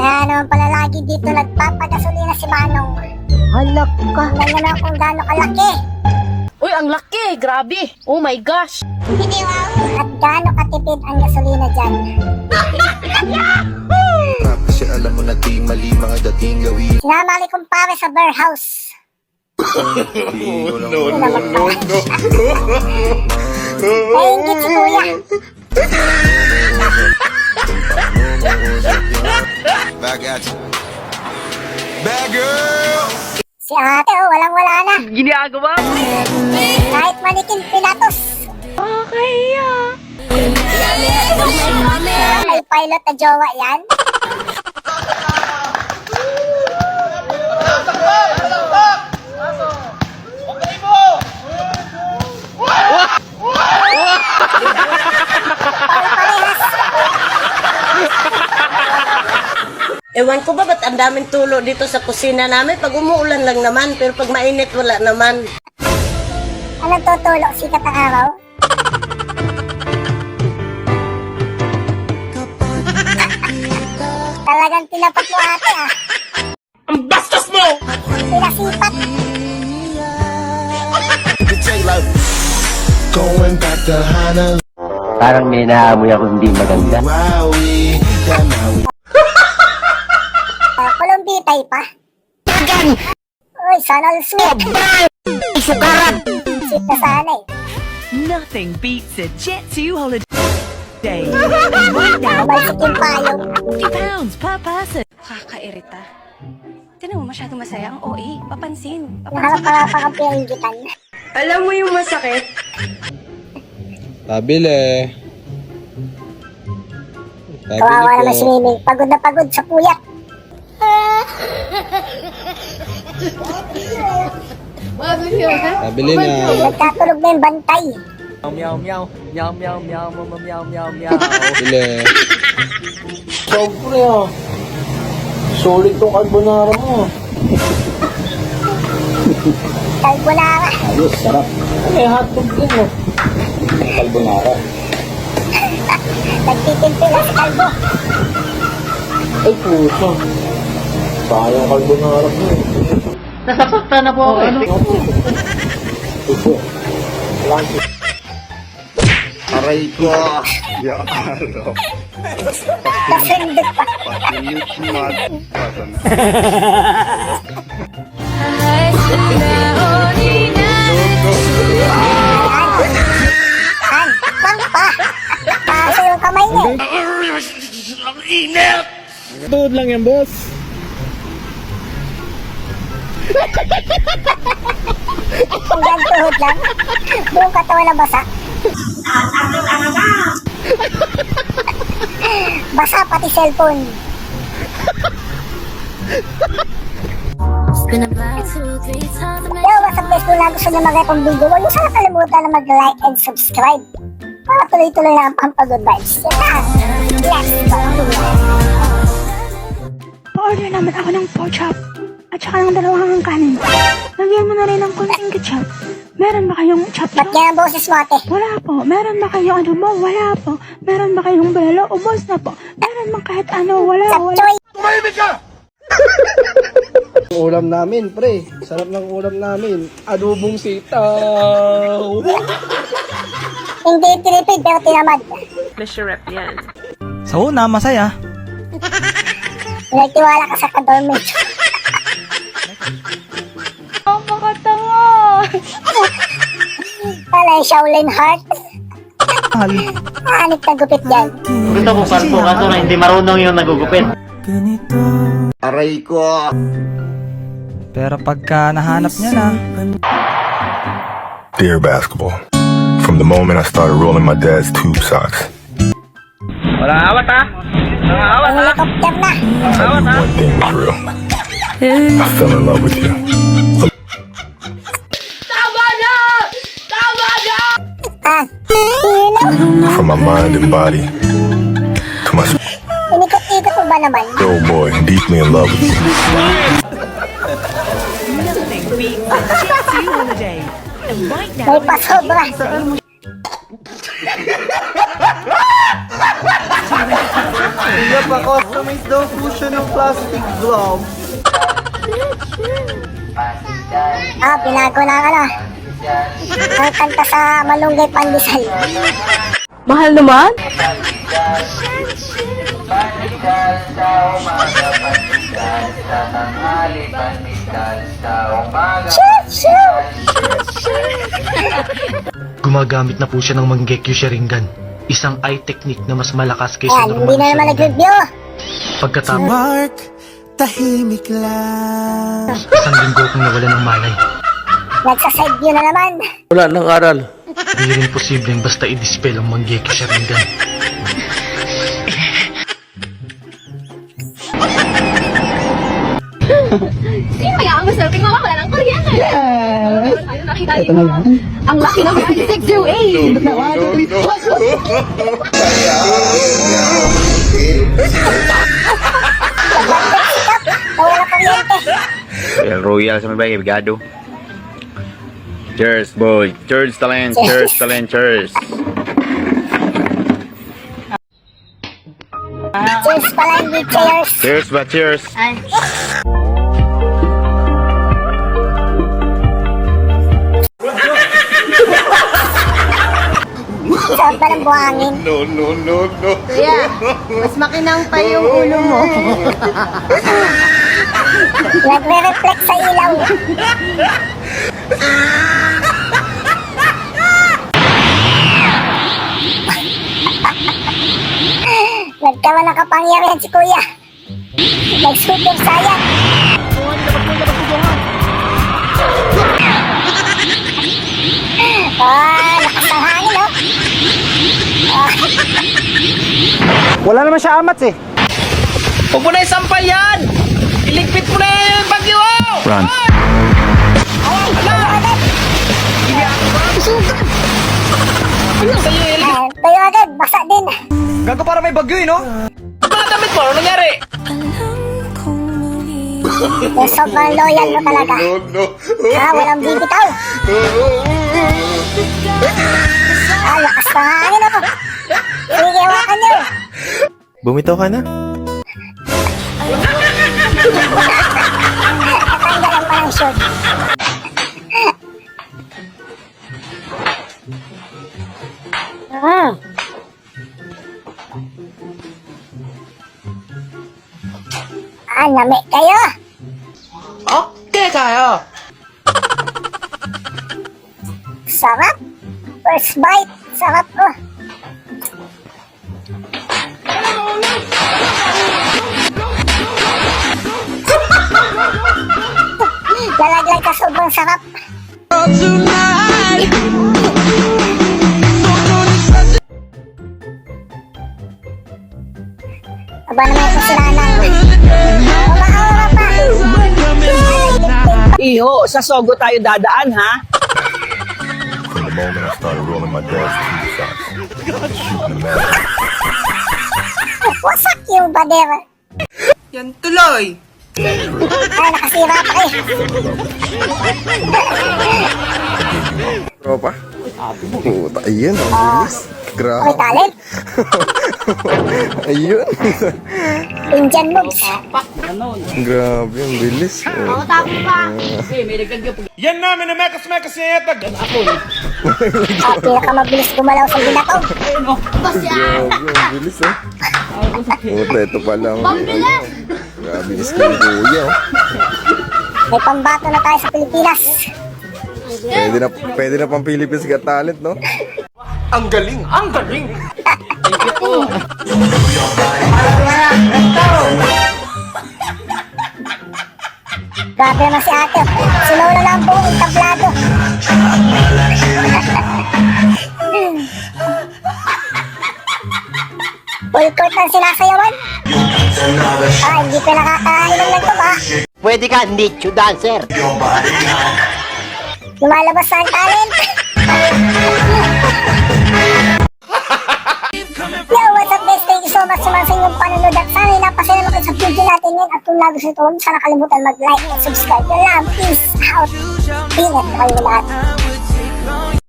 Kaya naman pala lagi dito nagpapagasolina si Manong. Halak ka. Tingnan naman kung gaano kalaki. Uy, ang laki! Grabe! Oh my gosh! At gaano katipid ang gasolina dyan. Kasi alam mo na di mali mga dating gawin. Sinamali kong pare sa bear house. Nainggit si kuya. Back at you. Bad girl! Si ate walang-wala na. Ginagawa mo! Kahit manikin pinatos. Kaya! May pilot na jowa yan. Ewan ko ba ba't ang daming tulo dito sa kusina namin? Pag umuulan lang naman, pero pag mainit wala naman. Anong tutulog sikat ang araw? Talagang tinapat mo ate ah. Ang bastos mo! Pinasipat. Going back to Hana. Parang may naamoy ako hindi maganda. Wowie. Ganawi. Kulumbitay pa. Uy, sana all sweet. Sukaran! Sweet na sana eh. Nothing beats a Jet2 holiday. Right now, Mabalsik yung payong. £50 per person. Kakairita. Tinan mo, masyadong masaya ang OA. Papansin. Nakarap-karapa kang pinainggitan. Alam mo yung masakit? Pabili. Kawawa naman si Miming. Pagod na pagod sa puyat. Pabili na. Nagkatulog na yung bantay. Pabili. Siyempre ah. Solid tong carbonara mo. Carbonara. Ayos, sarap. May hotdog din oh. Carbonara. Nagtitimpi lang si Calvo. Ay puso. Sayang carbonara mo. Nasasaktan na po ako eh. Puso. Langit. Aray ko. Ya, ano. Nasundot pa. Patilit mat. An, pang pa. Kaso yung kamay niya eh. Tuod lang yan, boss. Hanggang tuhod lang. Buong katawan na basa. Basa pati cellphone. Yo, what's up guys? Kung gusto nyo mag-like ang video, huwag nyo sana kalimutan na mag-like and subscribe para tuloy-tuloy na ang pampagod vibes. Let's go! Pa-order naman ako ng pork chop at saka ng dalawang kanin. Lagyan mo na rin ng konting ketchup. Meron ba kayong chop Ba't yan ang boses mo ate? Wala po. Meron ba kayong ano mo? Wala po. Meron ba kayong belo? Ubos na po. Meron ba kahit ano? Wala. Sapchoy! Ulam namin, pre. Sarap ng ulam namin. Adobong sitaw. Hindi tinipid pero tinamad. Pleasure rep yan. Sa una, masaya. Nagtiwala ka sa kadormit. Pala yung Shaolin Heart. Hanip na gupit dyan. Gusto ko kalpo kaso na hindi marunong yung nagugupit. Aray ko. Pero pagka nahanap niya na, Dear basketball. From the moment I started rolling my dad's tube socks. Ang helicopter na. One thing was real. I fell in love with you. Ah, sino? From my mind and body to my Inikot-ikot mo ba naman? soul boy, deeply in love with you. nothing beats a Jet2 holiday. And right now, May pasobra. Pa-customize daw po siya ng plastic glove. Binago na ano. Ang kanta sa Malunggay Pandesal. Mahal naman? Shoot, shoot! Gumagamit na po siya ng Mangekyou Sharingan. Isang eye technique na mas malakas kaysa Yan, normal hindi na naman nag-review. Pagkatapos, Mark, tahimik lang. isang linggo kong nawala ng malay. Nagsa-side view na naman. Wala nang aral. Hindi rin posibleng basta i-dispel ang Mangekyou Sharingan. Kaya ang masarap yung mawawala ng kuryente. Ayun, nakita niyo. Ang laki ng 608. Nawala ng kuryente. El Royal sa may bagay, bigado. Cheers, boy. Cheers, talent. Cheers, talent. Cheers. Cheers pala, hindi cheers. Cheers ba? Cheers. Sarap ba ng buhangin? Kuya, mas makinang pa yung ulo mo. Nagre-reflect sa ilaw. Nagkaroon ng kapangyarihan si Kuya. Nag-super saiyan. Lakas ng hangin, oh. Wala naman siya amats eh. Huwag mo na isampal yan! Iligpit mo na yung bagyo! Run. Tayo agad, basa din. Gago para may bagyo eh, no? Mga damit mo, ano nangyari? Yung sobrang loyal mo talaga. Walang bibitaw. Lakas ng hangin, oh. Sige, hawakan niyo. Bumitaw ka na? Natanggalan pa ng short. Lami kayo. Okay kayo. Sarap. First bite. Sarap, oh. Lalaglag ka, sobrang sarap. Aba naman ito sila ng umaura pa. Iho, sa Sogo tayo dadaan, ha? From the moment I started rolling my dad's tube socks, shooting the magic. Wasak yung bader. Yan tuloy. Nakasira pa eh. Tropa? Puta, ayun. Ang bilis. May Grabe. talent. Ayun. Indian moves. Grabe, ang bilis. Yan namin na mekas-mekas niya yatag. Pinakamabilis gumalaw sa binatog. Grabe, ang bilis oh. Puta, ito pa lang. Grabe, bilis ko yung kuya oh. May pambato na tayo sa Pilipinas. Pwede na pang Philippines Got Talent, no? Ang galing, ang galing. Grabe naman si ate. Sinula lang po ang tablado. Full court ang sinasayawan. Hindi pa nakakainom lang ito ba? Pwede ka nicho dancer. Lumalabas na ang talent. Yo, what's up guys? Thank you so much naman sa inyong panonood at sana napasaya naman kayo sa video natin yun. At kung nagustuhan ito, huwag sana kalimutan mag-like and subscribe. Yan lang, peace out. Ingat kayo lahat.